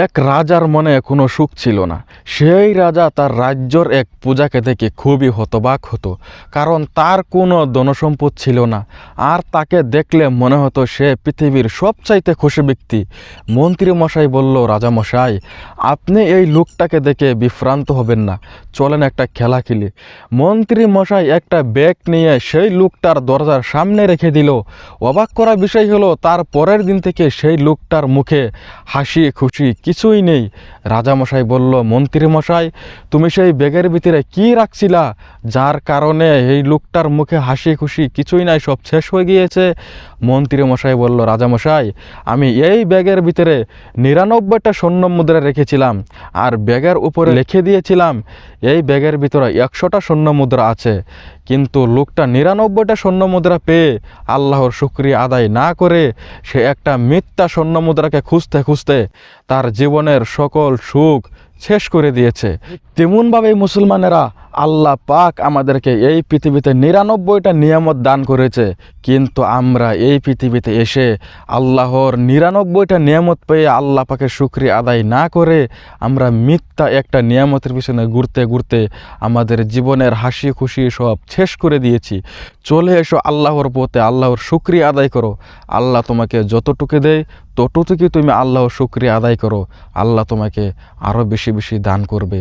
এক রাজার মনে কোনো সুখ ছিল না। সেই রাজা তার রাজ্যর এক পূজাকে দেখে খুবই হতবাক হতো, কারণ তার কোনো ধনসম্পদ ছিল না। আর তাকে দেখলে মনে হতো সে পৃথিবীর সবচাইতে খুশি ব্যক্তি। মন্ত্রী মশাই বলল, রাজা মশাই, আপনি এই লোকটাকে দেখে বিভ্রান্ত হবেন না, চলেন একটা খেলা খেলি। মন্ত্রী মশাই একটা ব্যাগ নিয়ে সেই লোকটার দরজার সামনে রেখে দিল। অবাক করা বিষয় হলো, তার পরের দিন থেকে সেই লোকটার মুখে হাসি খুশি কিছুই নেই। রাজামশাই বলল, মন্ত্রী মশাই, তুমি সেই ব্যাগের ভিতরে কি রাখছিলা, যার কারণে এই লোকটার মুখে হাসি খুশি কিছুই নাই, সব শেষ হয়ে গিয়েছে? মন্ত্রী মশাই বলল, রাজামশাই, আমি এই ব্যাগের ভিতরে 99টা স্বর্ণ মুদ্রা রেখেছিলাম, আর ব্যাগের উপরে লিখে দিয়েছিলাম এই ব্যাগের ভিতরে 100টা স্বর্ণ মুদ্রা আছে। কিন্তু লোকটা 99টা স্বর্ণ মুদ্রা পেয়ে আল্লাহর শুকরিয়া আদায় না করে সে একটা মিথ্যা স্বর্ণ মুদ্রাকে খুঁজতে খুঁজতে তার জীবনের সকল সুখ শেষ করে দিয়েছে। তেমনভাবে মুসলমানেরা আল্লাহ পাক আমাদেরকে এই পৃথিবীতে 99টা নিয়ামত দান করেছে, কিন্তু আমরা এই পৃথিবীতে এসে আল্লাহর 99টা নিয়ামত পেয়ে আল্লাহ পাকের শুকরিয়া আদায় না করে আমরা মিথ্যা একটা নিয়ামতের পিছনে ঘুরতে ঘুরতে আমাদের জীবনের হাসি খুশি সব শেষ করে দিয়েছি। চলে এসো আল্লাহর পথে, আল্লাহর শুকরিয়া আদায় করো। আল্লাহ তোমাকে যতটুকু দেয় ততটুকু তুমি আল্লাহর শুকরিয়া আদায় করো, আল্লাহ তোমাকে আরও বেশি বেশি দান করবে।